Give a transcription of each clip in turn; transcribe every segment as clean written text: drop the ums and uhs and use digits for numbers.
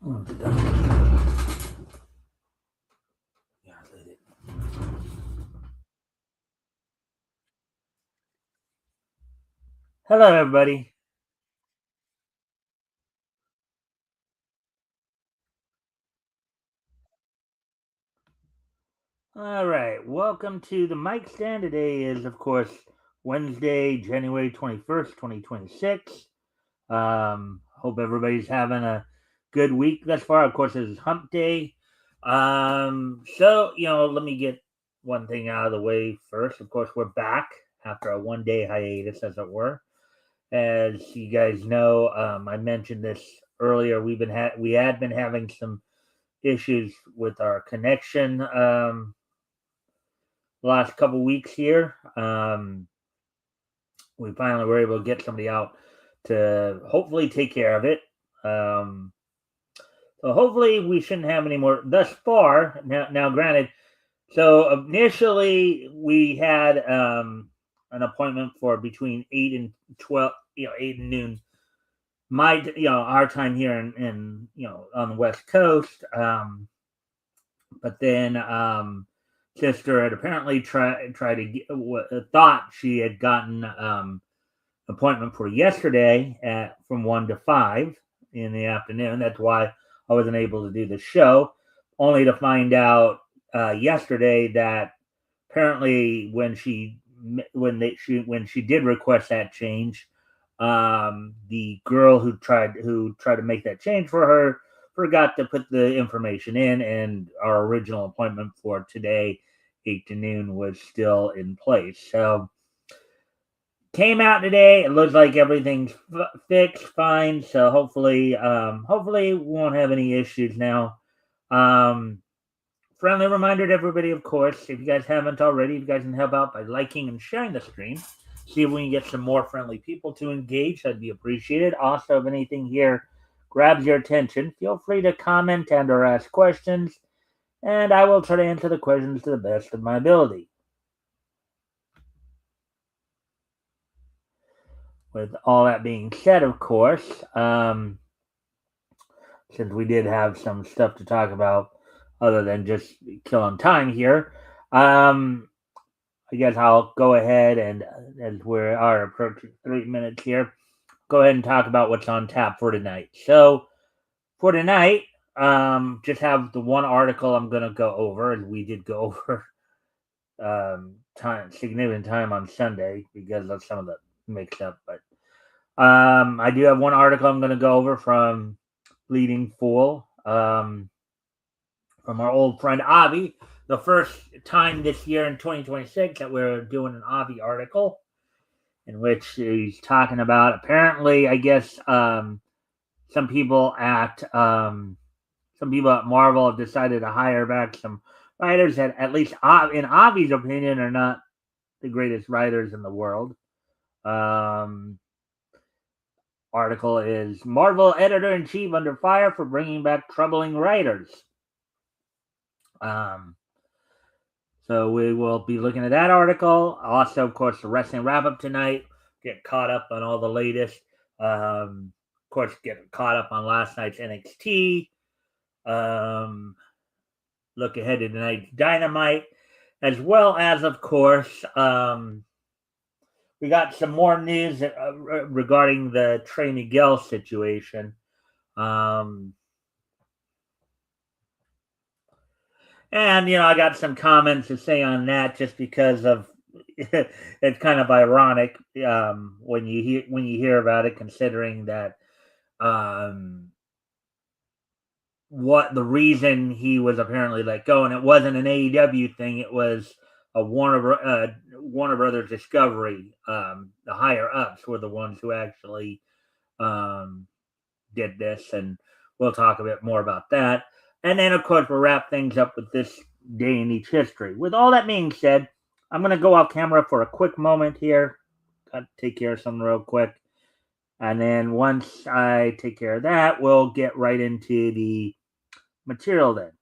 Hello, everybody. All right, welcome to the Mikestand. Today is, of course, Wednesday, January 21st, 2026. Hope everybody's having a good week thus far. Of course, this is Hump Day. Let me get one thing out of the way first. Of course, we're back after a 1 day hiatus, as it were. As you guys know, I mentioned this earlier. We had been having some issues with our connection last couple weeks here. We finally were able to get somebody out to hopefully take care of it. So hopefully we shouldn't have any more thus far. Now granted, so initially we had an appointment for between 8 and 12, 8 and noon, our time here in on the West Coast. But then sister had apparently tried to get, thought she had gotten appointment for yesterday at from 1 to 5 in the afternoon. That's why I wasn't able to do the show, only to find out yesterday that apparently when she did request that change, the girl who tried to make that change for her forgot to put the information in, and our original appointment for today, 8 to noon, was still in place. So came out today. It looks like everything's fixed, fine. So hopefully we won't have any issues now. Friendly reminder to everybody, of course, if you guys haven't already, you guys can help out by liking and sharing the stream. See if we can get some more friendly people to engage. That'd be appreciated. Also, if anything here grabs your attention, feel free to comment and or ask questions, and I will try to answer the questions to the best of my ability. With all that being said, of course, since we did have some stuff to talk about other than just killing time here, I guess I'll go ahead and, as we are approaching 3 minutes here, go ahead and talk about what's on tap for tonight. So, for tonight, just have the one article I'm going to go over, and we did go over significant time on Sunday because of some of the mix up. But I do have one article I'm going to go over from Bleeding Fool, from our old friend Avi. The first time this year in 2026 that we're doing an Avi article in which he's talking about, apparently, I guess some people at Marvel have decided to hire back some writers that, at least in Avi's opinion, are not the greatest writers in the world. Article is Marvel editor-in-chief under fire for bringing back troubling writers. So we will be looking at that article. Also, of course, the wrestling wrap-up tonight. Get caught up on all the latest. Of course, get caught up on last night's NXT. Look ahead to tonight's Dynamite. As well as, of course, we got some more news regarding the Trey Miguel situation. And I got some comments to say on that, just because of it's kind of ironic when you hear about it, considering that what the reason he was apparently let go, and it wasn't an AEW thing; it was a Warner Brothers Discovery. The higher ups were the ones who actually did this, and we'll talk a bit more about that. And then, of course, we'll wrap things up with this day in each history. With all that being said, I'm going to go off camera for a quick moment here. Got to take care of something real quick. And then once I take care of that, we'll get right into the material then.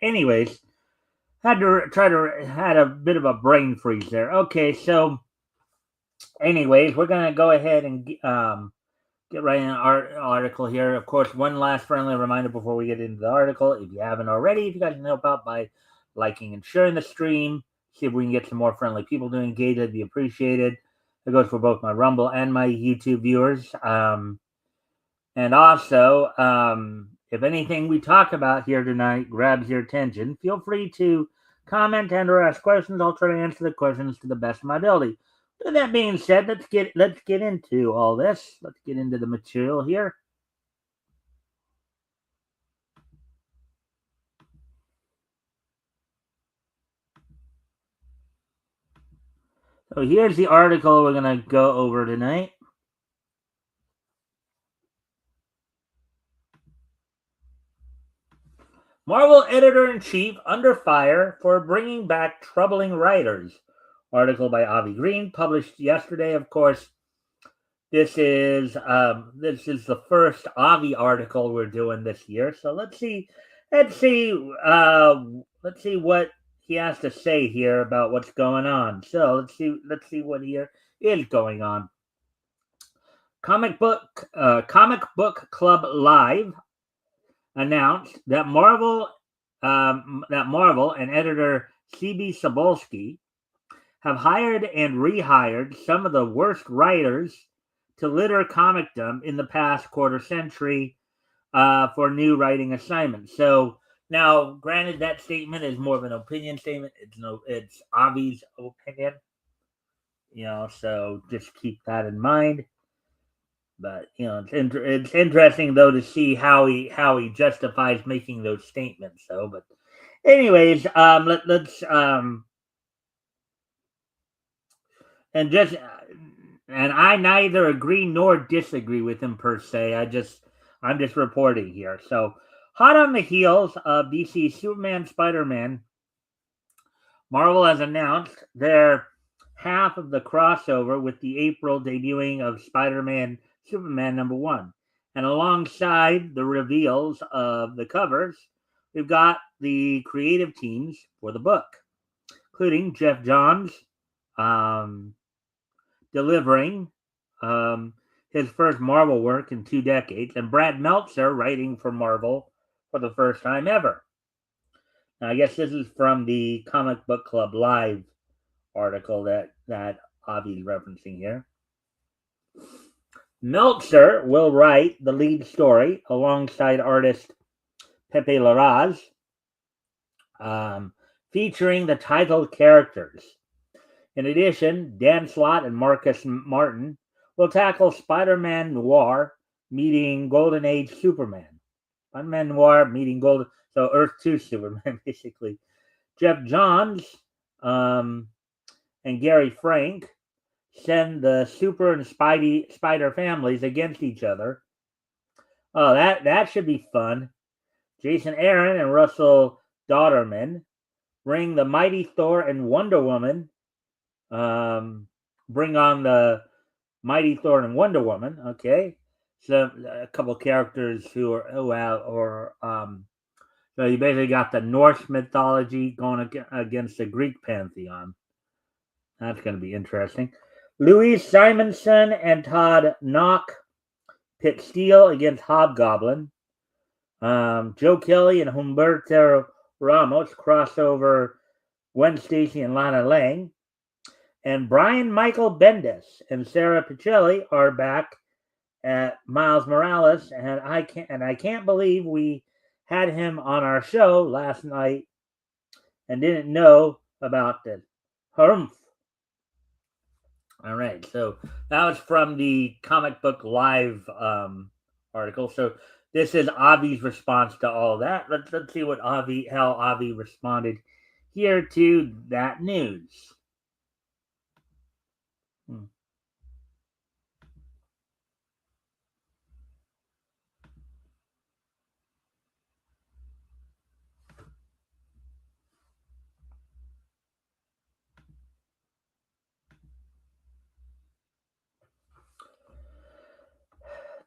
anyways, had a bit of a brain freeze there. Okay, so anyways, we're gonna go ahead and get right in our article here. Of course, one last friendly reminder before we get into the article. If you haven't already, if you guys can help out by liking and sharing the stream, see if we can get some more friendly people to engage, that'd be appreciated. It goes for both my Rumble and my YouTube viewers. And also, if anything we talk about here tonight grabs your attention, feel free to comment and or ask questions. I'll try to answer the questions to the best of my ability. With that being said, let's get into all this. Let's get into the material here. So here's the article we're gonna go over tonight. Marvel editor-in-chief under fire for bringing back troubling writers. Article by Avi Green, published yesterday. Of course, this is the first Avi article we're doing this year. So let's see what he has to say here about what's going on. So let's see what here is going on. Comic Book Club Live announced that Marvel and editor C.B. Sobolski have hired and rehired some of the worst writers to litter comicdom in the past quarter century for new writing assignments. So now, granted, that statement is more of an opinion statement. It's Avi's opinion, so just keep that in mind. But it's interesting though to see how he justifies making those statements. So, but anyways, let's and just and I neither agree nor disagree with him per se. I'm just reporting here. So, hot on the heels of DC Superman, Spider-Man, Marvel has announced their half of the crossover with the April debuting of Spider-Man Superman #1. And alongside the reveals of the covers, we've got the creative teams for the book, including Jeff Johns delivering his first Marvel work in 2 decades, and Brad Meltzer writing for Marvel for the first time ever. Now, I guess this is from the Comic Book Club Live article that Avi's referencing here. Meltzer will write the lead story alongside artist Pepe Larraz, featuring the titled characters. In addition, Dan Slott and Marcus Martin will tackle Spider-Man Noir meeting Golden Age Superman. Spider-Man Noir meeting so Earth 2 Superman, basically. Jeff Johns and Gary Frank send the Super and Spider families against each other. Oh, that should be fun. Jason Aaron and Russell Dauterman bring the Mighty Thor and Wonder Woman. Bring on the Mighty Thor and Wonder Woman. Okay, so a couple characters so you basically got the Norse mythology going against the Greek pantheon. That's going to be interesting. Louise Simonson and Todd Knock pit Steel against Hobgoblin. Joe Kelly and Humberto Ramos crossover Gwen Stacy and Lana Lang. And Brian Michael Bendis and Sarah Pichelli are back at Miles Morales, and I can't believe we had him on our show last night and didn't know about this. Harumph. All right, so that was from the Comic Book Live article. So this is Avi's response to all that. Let's see how Avi responded here to that news.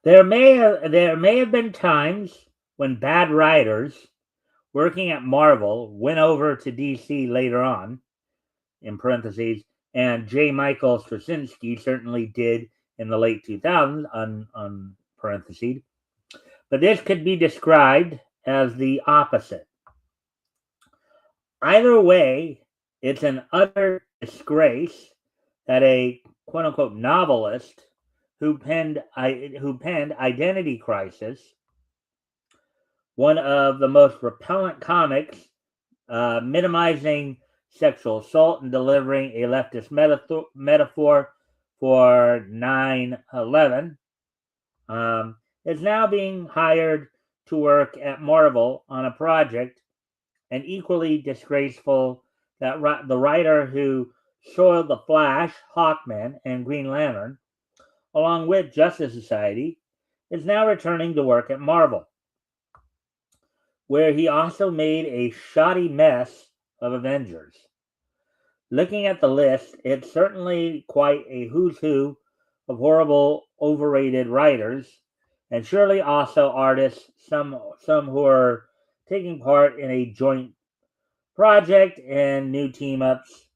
There may have been times when bad writers working at Marvel, went over to DC later on, in parentheses, and J. Michael Straczynski certainly did in the late 2000s, on parentheses. But this could be described as the opposite. Either way, it's an utter disgrace that a quote-unquote novelist who penned Identity Crisis, one of the most repellent comics, minimizing sexual assault and delivering a leftist metaphor for 9/11, is now being hired to work at Marvel on a project, and equally disgraceful that the writer who soiled The Flash, Hawkman, and Green Lantern, along with Justice Society, is now returning to work at Marvel, where he also made a shoddy mess of Avengers. Looking at the list, it's certainly quite a who's who of horrible, overrated writers, and surely also artists, some who are taking part in a joint project and new team-ups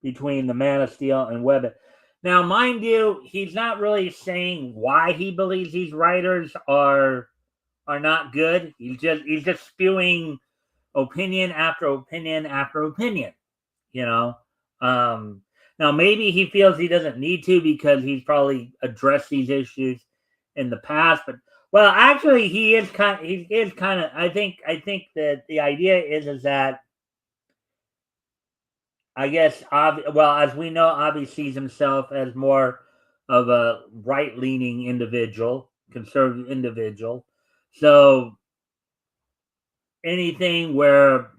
between the Man of Steel and Web. Now, mind you, he's not really saying why he believes these writers are not good. He's just spewing opinion after opinion after opinion. Now maybe he feels he doesn't need to because he's probably addressed these issues in the past. But well, actually, he is kind of. I think that the idea is that, I guess, as we know, Avi sees himself as more of a right-leaning individual, conservative individual. So anything where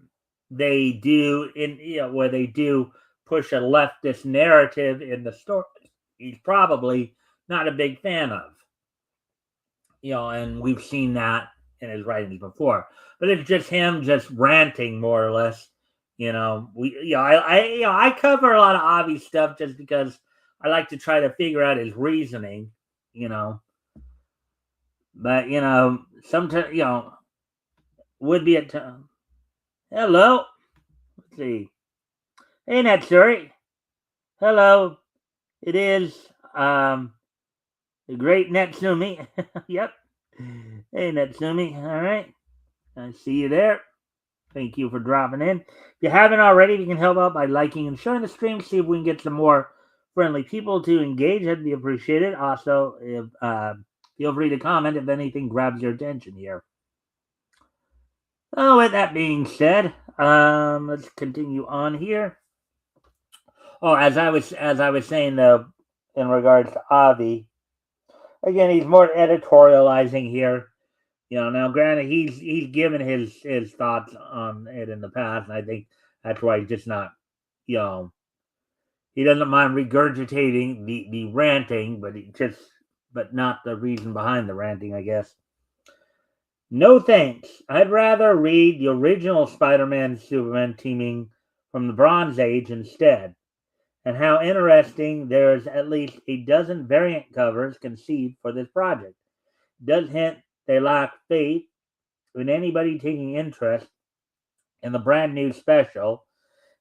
they do push a leftist narrative in the story, he's probably not a big fan of. And we've seen that in his writings before. But it's just him just ranting more or less. I cover a lot of Avi stuff just because I like to try to figure out his reasoning. But sometimes would be a time. Hello. Let's see. Hey, Natsuri. Hello. It is the great Natsumi. Yep. Hey, Natsumi. All right. I see you there. Thank you for dropping in. If you haven't already, you can help out by liking and sharing the stream. See if we can get some more friendly people to engage. That'd be appreciated. Also, feel free to comment if anything grabs your attention here. Oh, with that being said, let's continue on here. Oh, as I was saying though, in regards to Avi, again, he's more editorializing here. Now granted, he's given his thoughts on it in the past, and I think that's why he's just not, he doesn't mind regurgitating the ranting, but not the reason behind the ranting, I guess. No thanks. I'd rather read the original Spider-Man Superman teaming from the Bronze Age instead. And how interesting there's at least a dozen variant covers conceived for this project. It does hint they lack faith in anybody taking interest in the brand new special,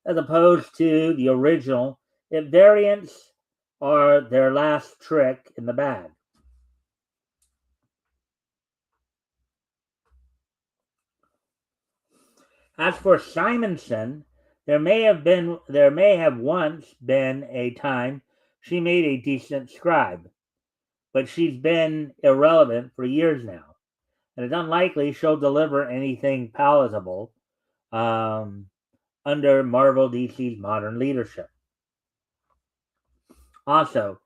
as opposed to the original, if variants are their last trick in the bag. As for Simonson, there may have once been a time she made a decent scribe, but she's been irrelevant for years now, and it's unlikely she'll deliver anything palatable under Marvel DC's modern leadership. Also,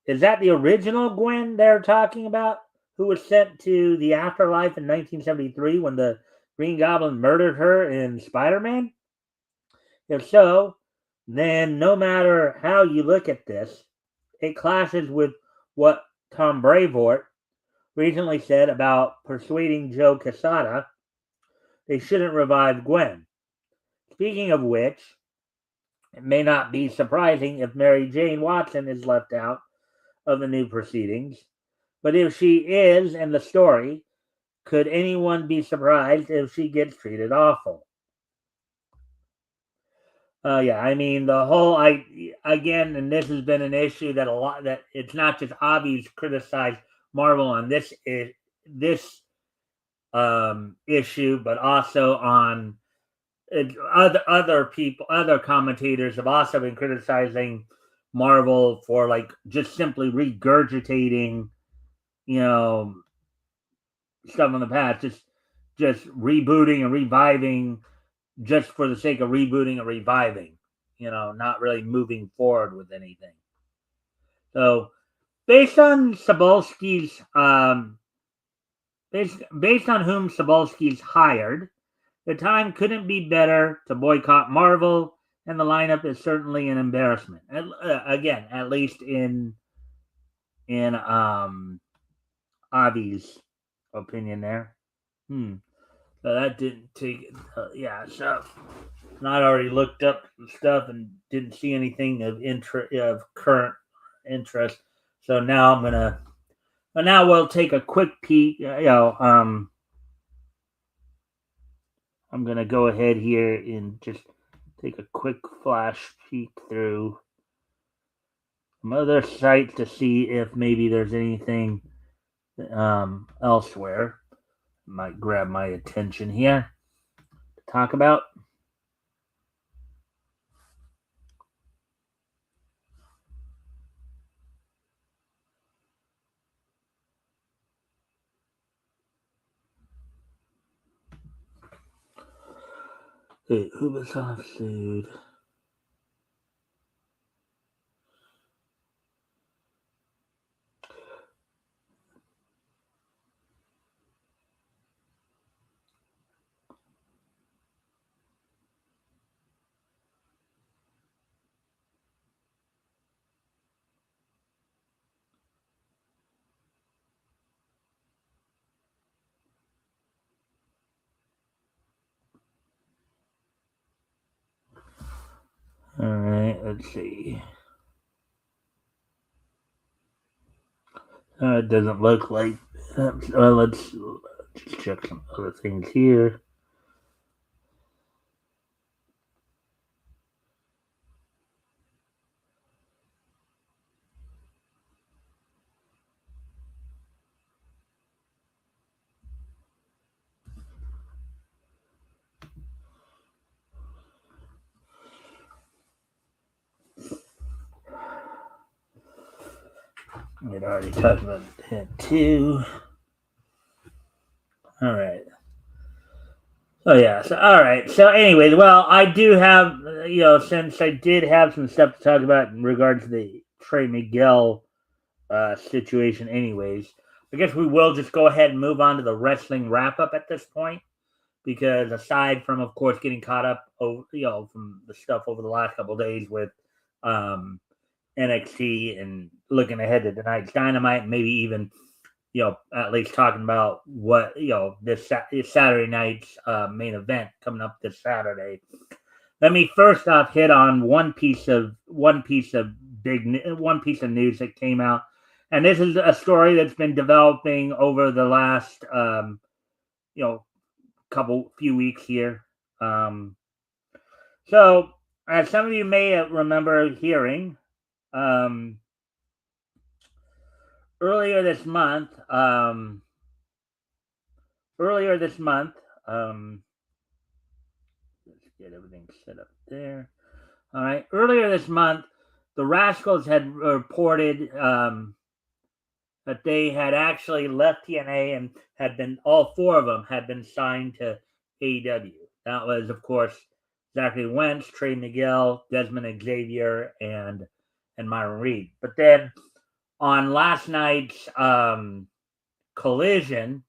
is that the original Gwen they're talking about, who was sent to the afterlife in 1973 when the Green Goblin murdered her in Spider-Man? If so, then no matter how you look at this, it clashes with what Tom Brevoort recently said about persuading Joe Quesada they shouldn't revive Gwen. Speaking of which, it may not be surprising if Mary Jane Watson is left out of the new proceedings, but if she is in the story, Could anyone be surprised if she gets treated awful? Yeah, I mean the whole again, and this has been an issue that it's not just Avi's criticized Marvel on this issue, but also on other people, other commentators have also been criticizing Marvel for like just simply regurgitating, you know, stuff in the past, just rebooting and reviving just for the sake of rebooting and reviving, not really moving forward with anything. So, based on Cebulski's, based on whom Cebulski's hired, the time couldn't be better to boycott Marvel, and the lineup is certainly an embarrassment. Again, at least in Avi's opinion there. So that didn't take. Yeah, so I already looked up stuff and didn't see anything of current interest. So now now we'll take a quick peek. I'm gonna go ahead here and just take a quick flash peek through some other sites to see if maybe there's anything elsewhere might grab my attention here to talk about. Hey, Ubisoft sued. All right, let's see. It doesn't look like. Let's just check some other things here. We'd already talked about that too. All right. Oh yeah. So all right. So anyways, well, I do have since I did have some stuff to talk about in regards to the Trey Miguel situation. Anyways, I guess we will just go ahead and move on to the wrestling wrap up at this point, because aside from, of course, getting caught up, from the stuff over the last couple of days with NXT and looking ahead to tonight's Dynamite, and maybe even at least talking about what this Saturday night's main event coming up this Saturday. Let me first off hit on one piece of news that came out, and this is a story that's been developing over the last few weeks here. So, as some of you may remember hearing, earlier this month, let's get everything set up there. All right. Earlier this month, the Rascals had reported that they had actually left TNA and all four of them had been signed to AEW. That was, of course, Zachary Wentz, Trey Miguel, Desmond Xavier, and Myron Reed. But then on last night's Collision,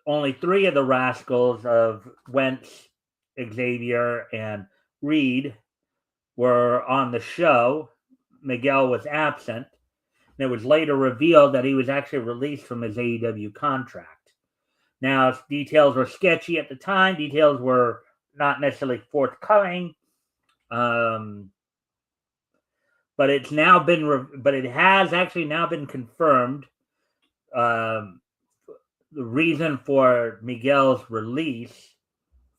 only three of the Rascals of Wentz, Xavier, and Reed were on the show. Miguel was absent. And it was later revealed that he was actually released from his AEW contract. Now, details were sketchy at the time. Details were not necessarily forthcoming. But it has actually now been confirmed. The reason for Miguel's release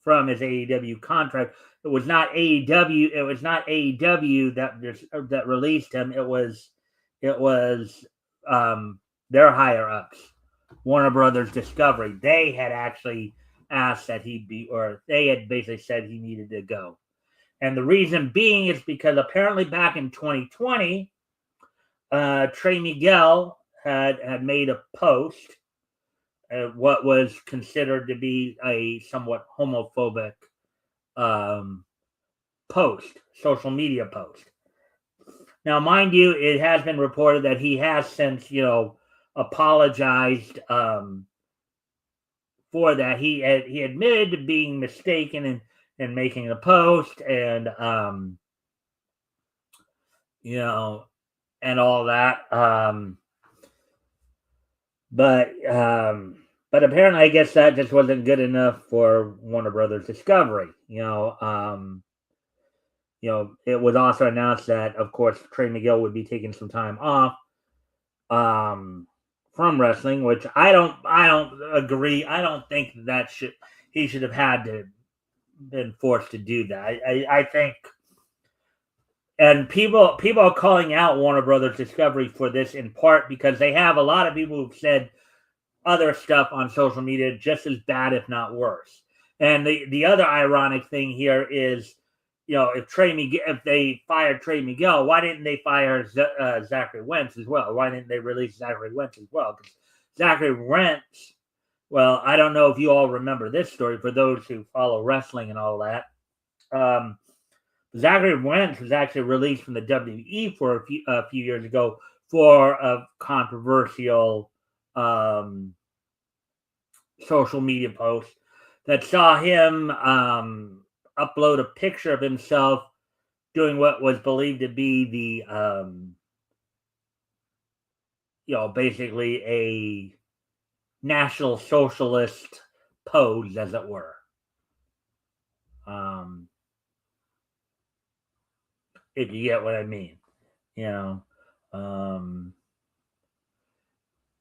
from his AEW contract, it was not AEW. It was not AEW that released him. It was their higher ups, Warner Brothers Discovery. They had actually asked that he be, or they had basically said he needed to go. And the reason being is because apparently back in 2020, Trey Miguel had made a post, what was considered to be a somewhat homophobic post, social media post. Now, mind you, it has been reported that he has since, apologized for that. He admitted to being mistaken in making the post, and and all that. But apparently, I guess that just wasn't good enough for Warner Brothers Discovery. It was also announced that, of course, Trey Miguel would be taking some time off from wrestling, which I don't agree. I don't think that he should have had to been forced to do that. I think, and people are calling out Warner Brothers Discovery for this in part because they have a lot of people who've said other stuff on social media just as bad, if not worse. And the other ironic thing here is, if they fired Trey Miguel, why didn't they fire Zachary Wentz as well? Why didn't they release Zachary Wentz as well? Because Zachary Wentz, well, I don't know if you all remember this story for those who follow wrestling and all that. Zachary Wentz was actually released from the WWE for a few years ago for a controversial social media post that saw him upload a picture of himself doing what was believed to be the basically a National Socialist pose, as it were. If you get what I mean, now,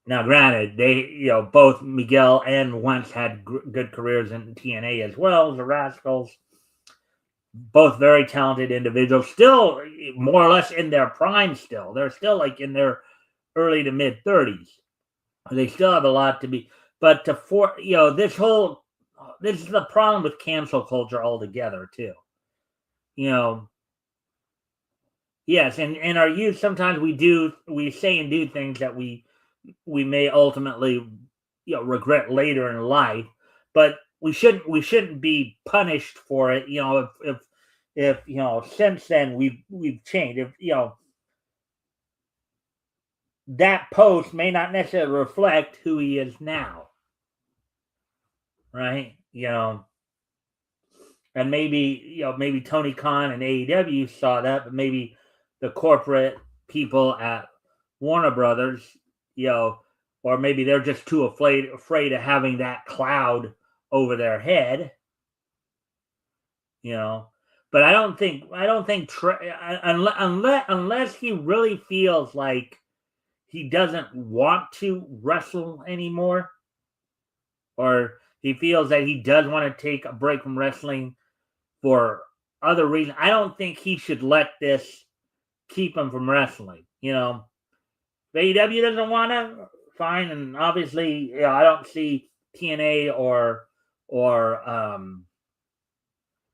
granted, they, both Miguel and Wentz had good careers in TNA as well as the Rascals. Both very talented individuals, still more or less in their prime. Still, they're still like in their early to mid 30s. They still have a lot to be. But this is the problem with cancel culture altogether too. Yes, and our youth, sometimes we say and do things that we may ultimately regret later in life, but we shouldn't be punished for it. If since then we've changed. If that post may not necessarily reflect who he is now, right? And maybe Tony Khan and AEW saw that, but maybe the corporate people at Warner Brothers, or maybe they're just too afraid of having that cloud over their head, But I don't think unless he really feels like he doesn't want to wrestle anymore, or he feels that he does want to take a break from wrestling for other reasons, I don't think he should let this keep him from wrestling. If AEW doesn't want to, fine. And obviously, I don't see TNA or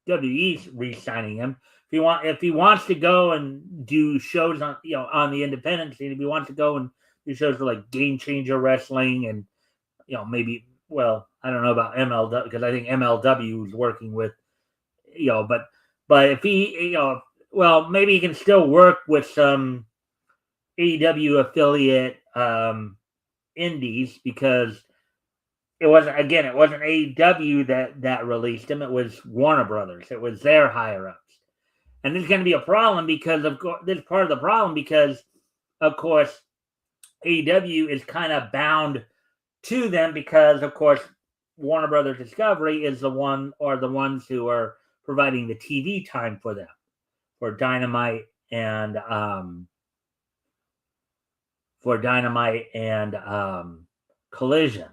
WWE re-signing him. If he wants to go and do shows on on the independent scene, if he wants to go and do shows for like Game Changer Wrestling and maybe, well, I don't know about MLW because I think MLW is working with but if he well, maybe he can still work with some AEW affiliate indies, because it wasn't AEW that released him. It was Warner Brothers. It was their higher ups. And this is going to be a problem because of course, this is part of the problem because, of course, AEW is kind of bound to them because, of course, Warner Brothers Discovery is the ones who are providing the TV time for them, for Dynamite and Collision.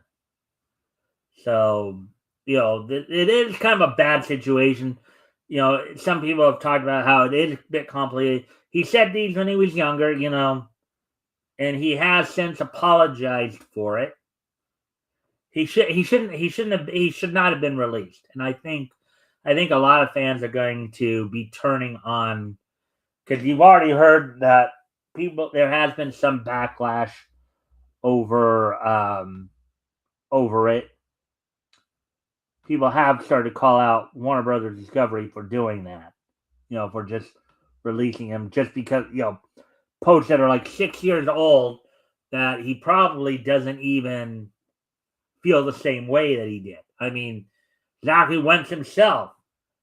So, it is kind of a bad situation. Some people have talked about how it is a bit complicated. He said these when he was younger, and he has since apologized for it. He should not have been released. And I think a lot of fans are going to be turning on, because you've already heard that there has been some backlash over it. People have started to call out Warner Brothers Discovery for doing that. For just releasing him just because, posts that are like 6 years old that he probably doesn't even feel the same way that he did. I mean, Zachary Wentz himself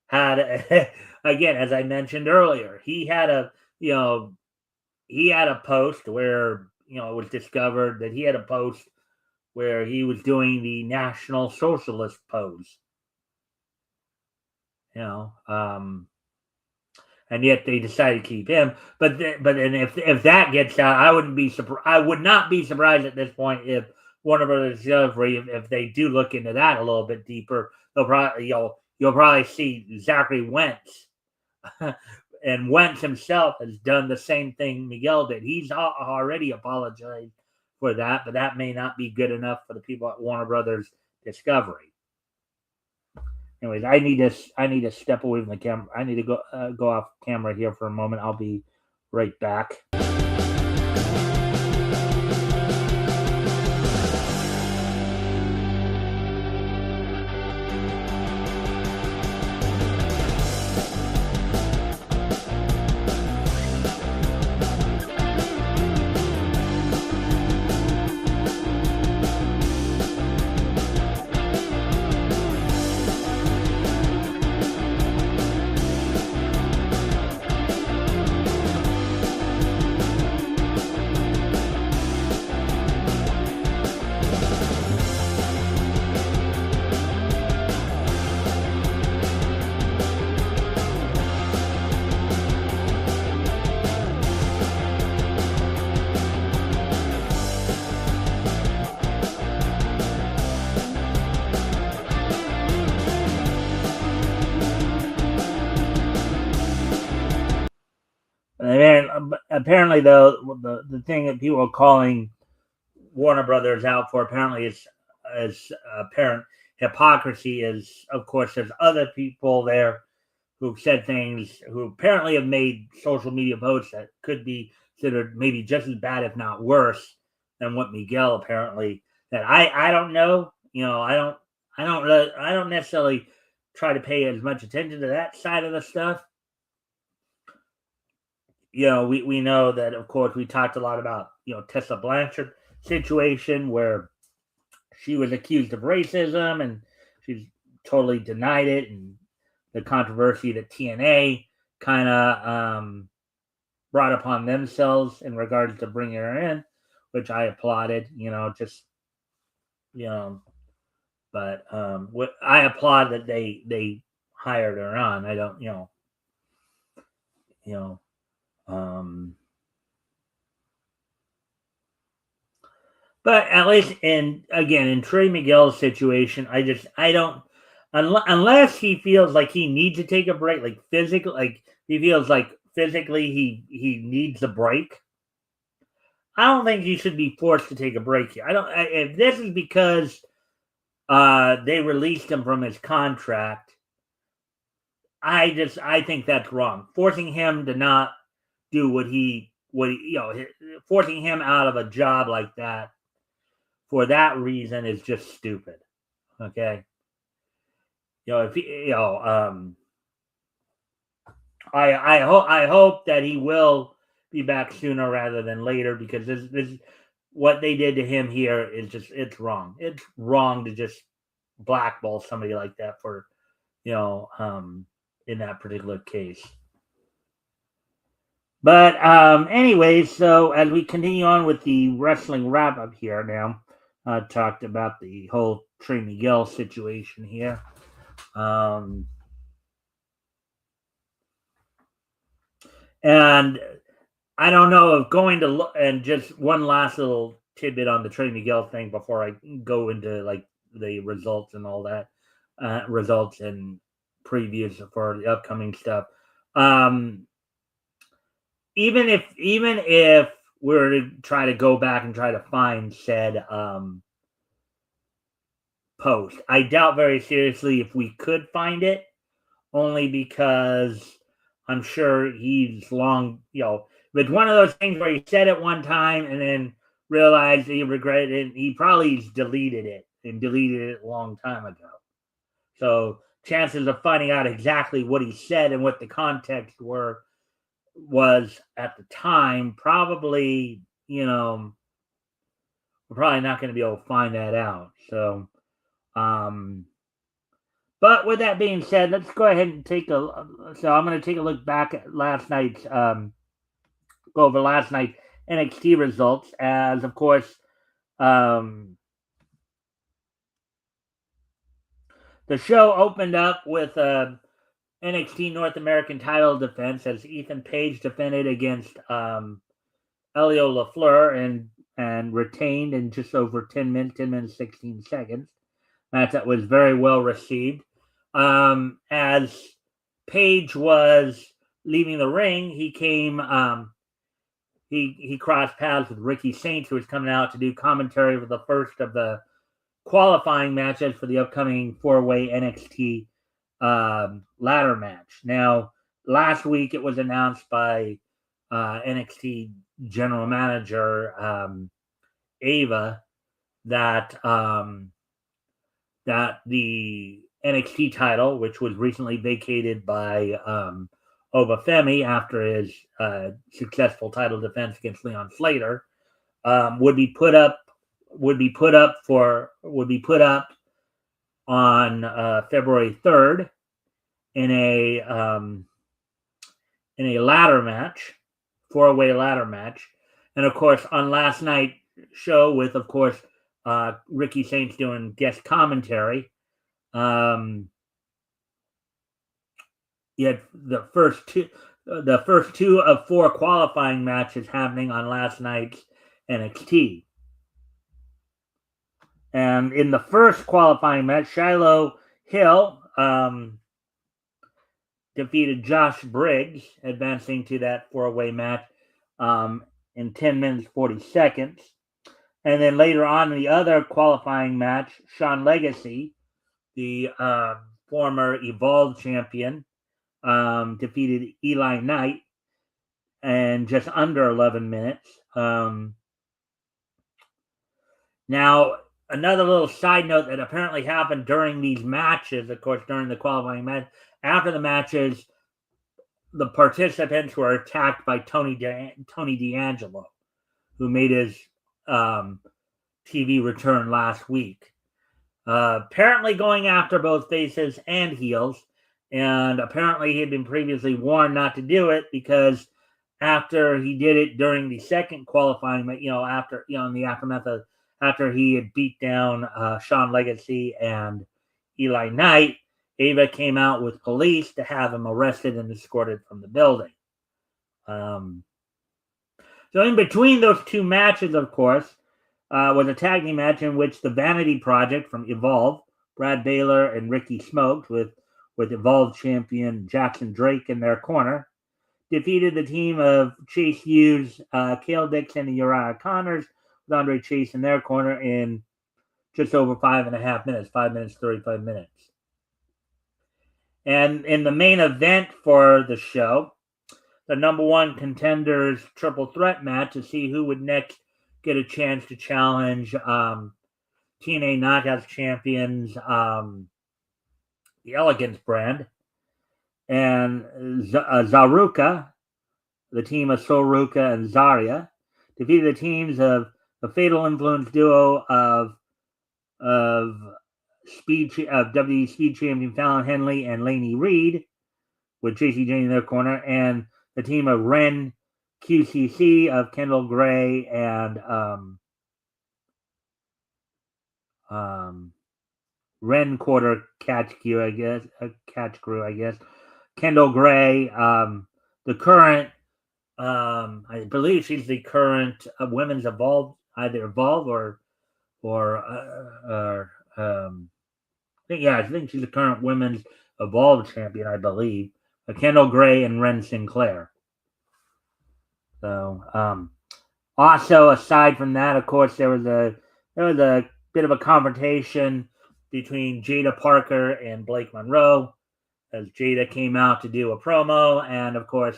had, again, as I mentioned earlier, he had a post where, it was discovered that he had a post where he was doing the National Socialist pose. And yet they decided to keep him. But if that gets out, I would not be surprised at this point if Warner Brothers Discovery, if they do look into that a little bit deeper, you'll probably see Zachary Wentz. And Wentz himself has done the same thing Miguel did. He's already apologized for that, but that may not be good enough for the people at Warner Brothers Discovery. Anyways, I need to step away from the camera. I need to go off camera here for a moment. I'll be right back. Apparently, though, the thing that people are calling Warner Brothers out for apparently is apparent hypocrisy. Is, of course, there's other people there who've said things, who apparently have made social media posts that could be considered maybe just as bad, if not worse, than what Miguel apparently. That I don't know. I don't necessarily try to pay as much attention to that side of the stuff. We know that, of course, we talked a lot about, Tessa Blanchard situation where she was accused of racism and she's totally denied it, and the controversy that TNA kind of brought upon themselves in regards to bringing her in, which I applauded, but I applaud that they hired her on. I don't, but at least in Trey Miguel's situation, I don't, unless he feels like he needs to take a break, like physically, like he feels like physically he needs a break. I don't think he should be forced to take a break here. If this is because they released him from his contract, I think that's wrong. Forcing him to not do forcing him out of a job like that for that reason is just stupid. Okay. I hope that he will be back sooner rather than later, because this what they did to him here is it's wrong. It's wrong to just blackball somebody like that for, in that particular case. But anyways, so as we continue on with the wrestling wrap up here now, talked about the whole Trey Miguel situation here. And I don't know if going to and just one last little tidbit on the Trey Miguel thing before I go into like the results and all that, results and previews for the upcoming stuff. Even if we were to try to go back and try to find said post, I doubt very seriously if we could find it, only because I'm sure he's long, it's one of those things where he said it one time and then realized he regretted it. He probably deleted it a long time ago. So chances of finding out exactly what he said and what the context was at the time, probably, we're probably not going to be able to find that out. So, but with that being said, let's go ahead and so I'm going to take a look back at last night's, go over last night's NXT results, as of course, the show opened up with NXT North American title defense as Ethan Page defended against Elio LaFleur and retained in just over 10 minutes, 16 seconds. Match that was very well received. As Page was leaving the ring, he came, he crossed paths with Ricky Saints, who was coming out to do commentary for the first of the qualifying matches for the upcoming 4-way NXT ladder match. Now, last week it was announced by NXT general manager Ava that the NXT title, which was recently vacated by Obafemi after his successful title defense against Leon Slater, would be put up on February 3rd in a ladder match, 4-way ladder match. And of course, on last night's show with, of course, Ricky Saints doing guest commentary, you had the first two of 4 qualifying matches happening on last night's NXT. And in the first qualifying match, Shiloh Hill defeated Josh Briggs, advancing to that 4-way match in 10 minutes, 40 seconds. And then later on in the other qualifying match, Sean Legacy, the former Evolve champion, defeated Eli Knight in just under 11 minutes. Now, another little side note that apparently happened during these matches, of course, during the qualifying match, after the matches, the participants were attacked by Tony D'Angelo, who made his TV return last week. Apparently going after both faces and heels, and apparently he had been previously warned not to do it because after he did it during the second qualifying, after in the aftermath of after he had beat down Sean Legacy and Eli Knight, Ava came out with police to have him arrested and escorted from the building. So in between those two matches, of course, was a tag team match in which the Vanity Project from Evolve, Brad Baylor and Ricky Smokes, with Evolve champion Jackson Drake in their corner, defeated the team of Chase Hughes, Cale Dixon, and Uriah Connors, with Andre Chase in their corner in just over 5.5 minutes, 5 minutes, 35 minutes. And in the main event for the show, the number one contenders triple threat match to see who would next get a chance to challenge TNA Knockouts champions, the Elegance brand, and Zaruka, the team of Soruka and Zarya, defeated the teams of the Fatal Influence duo of WWE Speed Champion Fallon Henley and Laney Reed, with JC Jane in their corner, and the team of Ren QCC of Kendall Gray and Ren Quarter Catch Crew, I guess. Kendall Gray, the current, I believe she's the current women's Evolve, either Evolve or I think she's the current women's Evolve champion, I believe. Kendall Gray and Ren Sinclair. So, also aside from that, of course, there was a bit of a confrontation between Jada Parker and Blake Monroe, as Jada came out to do a promo, and of course,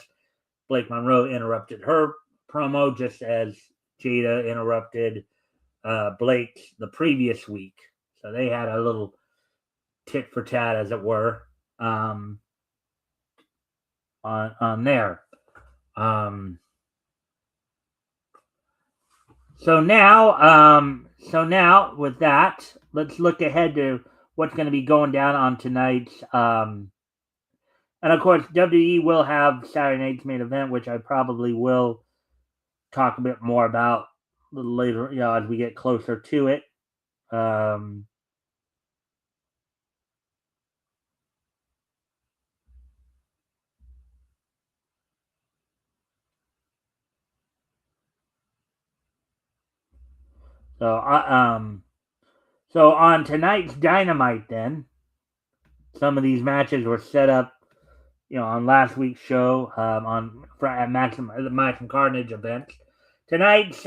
Blake Monroe interrupted her promo just as Jada interrupted Blake the previous week. So they had a little tit for tat, as it were, on there. So now with that, let's look ahead to what's going to be going down on tonight's. And of course, WWE will have Saturday night's main event, which I probably will talk a bit more about a little later, as we get closer to it. So on tonight's Dynamite, then some of these matches were set up, on last week's show, on at Maximum Carnage event. Tonight's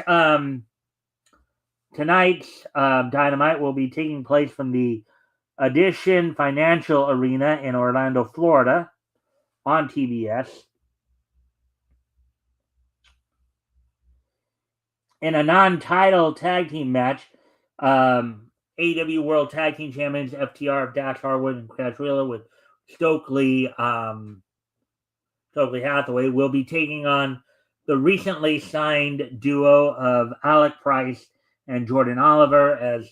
Dynamite will be taking place from the Edition Financial Arena in Orlando, Florida, on TBS. In a non-title tag team match, AEW World Tag Team Champions FTR of Dax Harwood and Crash Wheeler with Stokely Hathaway will be taking on the recently signed duo of Alec Price and Jordan Oliver, as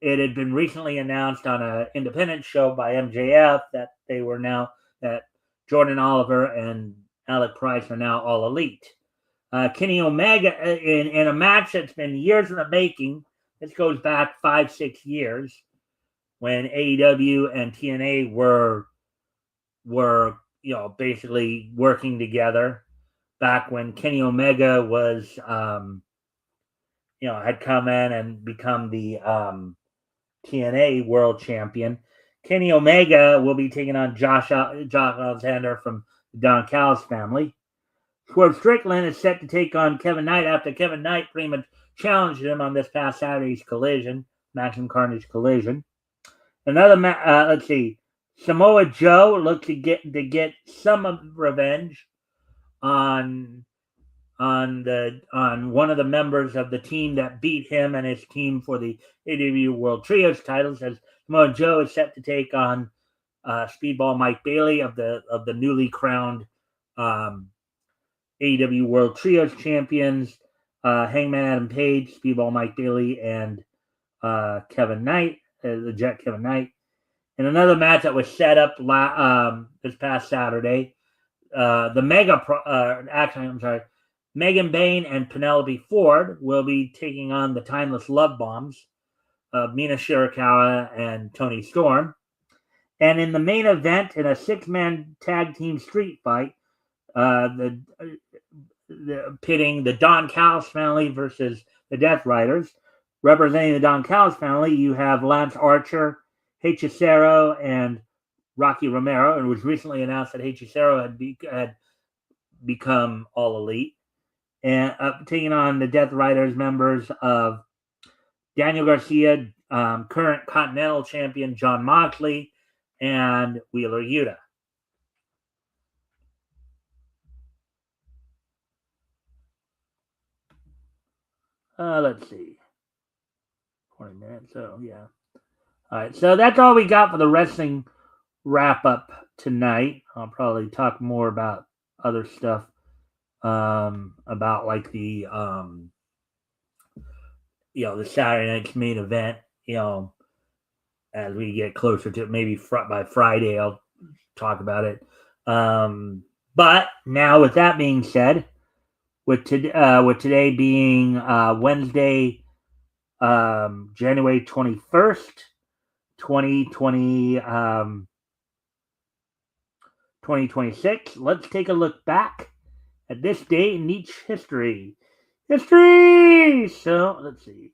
it had been recently announced on an independent show by MJF that that Jordan Oliver and Alec Price are now All Elite. Kenny Omega in a match that's been years in the making. This goes back 5-6 years when AEW and TNA were basically working together. Back when Kenny Omega was had come in and become the TNA World Champion. Kenny Omega will be taking on Josh Alexander from the Don Callis family. Swerve Strickland is set to take on Kevin Knight after Kevin Knight pretty much challenged him on this past Saturday's Collision, Maximum Carnage Collision. Another let's see, Samoa Joe looks to get some revenge on one of the members of the team that beat him and his team for the AEW World Trios titles, as Samoa Joe is set to take on Speedball Mike Bailey of the newly crowned AEW World Trios champions, Hangman Adam Page, Speedball Mike Bailey, and Kevin Knight, the Jet Kevin Knight. In another match that was set up this past Saturday, Megan Bayne and Penelope Ford will be taking on the Timeless Love Bombs of Mina Shirakawa and Toni Storm. And in the main event, in a 6-man tag team street fight, pitting the Don Callis family versus the Death Riders. Representing the Don Callis family, you have Lance Archer, Hechicero, and Rocky Romero. And it was recently announced that Hechicero had become All Elite. And taking on the Death Riders members of Daniel Garcia, current Continental Champion Jon Moxley, and Wheeler Yuta. Let's see. 20 minutes, so yeah. All right, so that's all we got for the wrestling wrap-up tonight. I'll probably talk more about other stuff, about like the the Saturday night's main event, as we get closer to it. Maybe by Friday I'll talk about it. But now, with that being said, with today being Wednesday, January 21st, 2020, 2026, let's take a look back at this day in each history. So let's see.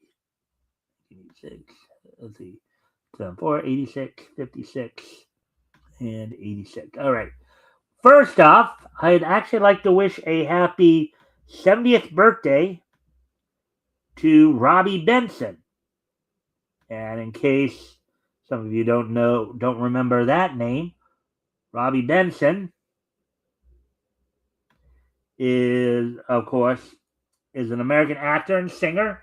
2004, 86, 56, and 86. All right. First off, I'd actually like to wish a happy 70th birthday to Robbie Benson. And in case some of you don't remember that name, Robbie Benson is, of course, is an American actor and singer.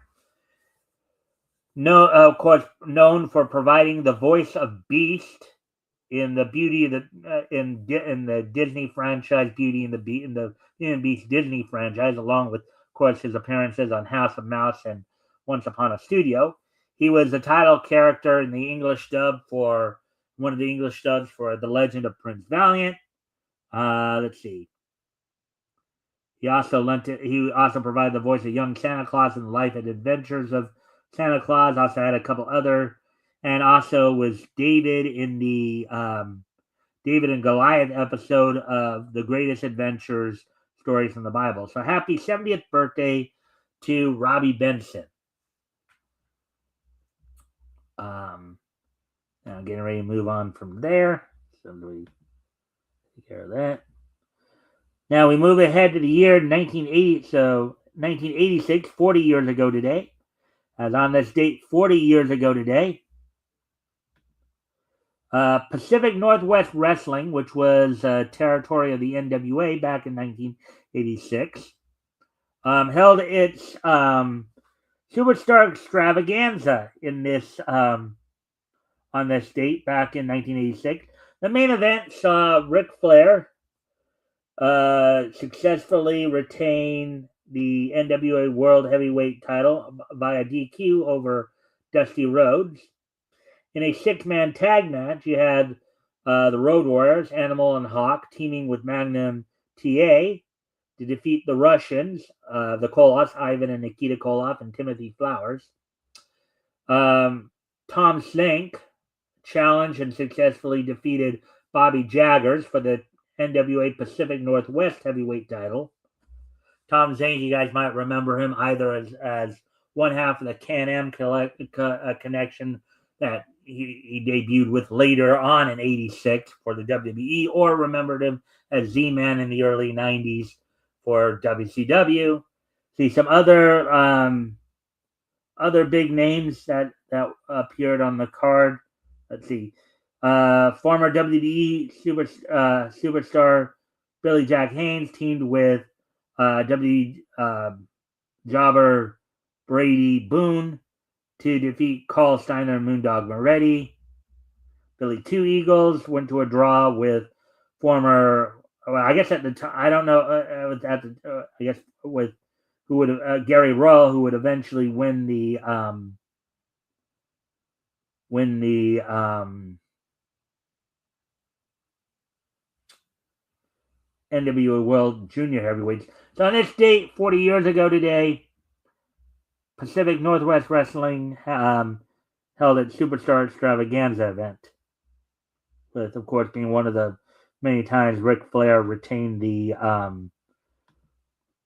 Of course, known for providing the voice of Beast in the Beauty of the in the Disney franchise, Beauty and the Beast Disney franchise, along with, of course, his appearances on House of Mouse and Once Upon a Studio. He was the title character in the English dub for one of the English dubs for The Legend of Prince Valiant. Let's see. He also provided the voice of young Santa Claus in the Life and Adventures of Santa Claus. Also had a couple other, and also was David in the David and Goliath episode of The Greatest Adventures Stories from the Bible. So happy 70th birthday to Robbie Benson. Now getting ready to move on from there. So we take care of that. Now we move ahead to the year 1980. So 1986, 40 years ago today. As on this date, 40 years ago today, Pacific Northwest Wrestling, which was territory of the NWA back in 1986, held its Superstar Extravaganza in this on this date back in 1986. The main event saw Ric Flair successfully retain the NWA World Heavyweight title via DQ over Dusty Rhodes. In a six-man tag match, you had the Road Warriors, Animal and Hawk, teaming with Magnum TA to defeat the Russians, the Koloffs, Ivan and Nikita Koloff, and Timothy Flowers. Tom Snake challenged and successfully defeated Bobby Jaggers for the NWA Pacific Northwest Heavyweight title. Tom Zane, you guys might remember him either as one half of the Can-Am connection that he debuted with later on in 86 for the WWE, or remembered him as Z-Man in the early 90s for WCW. See some other big names that appeared on the card. Let's see. Former WWE superstar Billy Jack Haynes teamed with jobber Brady Boone to defeat Carl Steiner and Moondog Moretti. Billy Two Eagles went to a draw with former, I guess at the time, I don't know, I guess with who would Gary Royal, who would eventually win the NWA World Junior Heavyweights. So on this date, 40 years ago today, Pacific Northwest Wrestling held its Superstar Extravaganza event, with, of course, being one of the many times Ric Flair retained the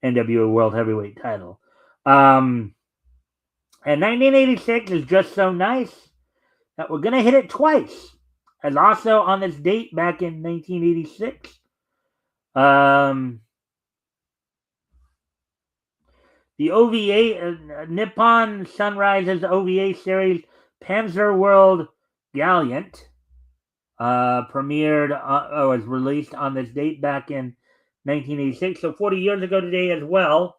NWA World Heavyweight title. And 1986 is just so nice that we're going to hit it twice. As also on this date back in 1986, the OVA, Nippon Sunrise's OVA series Panzer World Gallant was released on this date back in 1986. So 40 years ago today as well.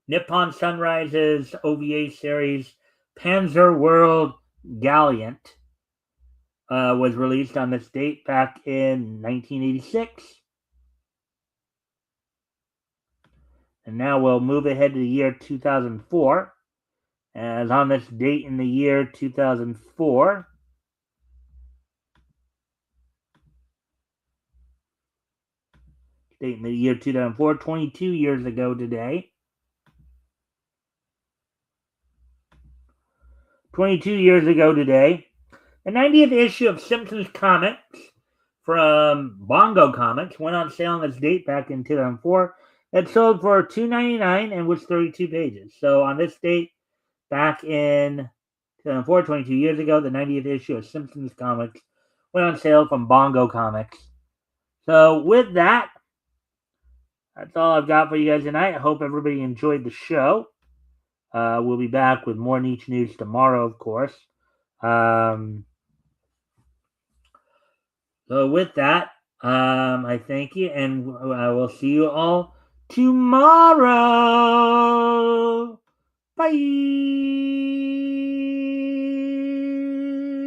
Nippon Sunrise's OVA series Panzer World Gallant was released on this date back in 1986. And now we'll move ahead to the year 2004. As on this date in the year 2004, date in the year 2004, 22 years ago today. 22 years ago today, the 90th issue of Simpsons Comics from Bongo Comics went on sale on this date back in 2004. It sold for $2.99 and was 32 pages. So on this date, back in 2004, 22 years ago, the 90th issue of Simpsons Comics went on sale from Bongo Comics. So with that, that's all I've got for you guys tonight. I hope everybody enjoyed the show. We'll be back with more niche news tomorrow, of course. So with that, I thank you, and I will see you all tomorrow. Bye.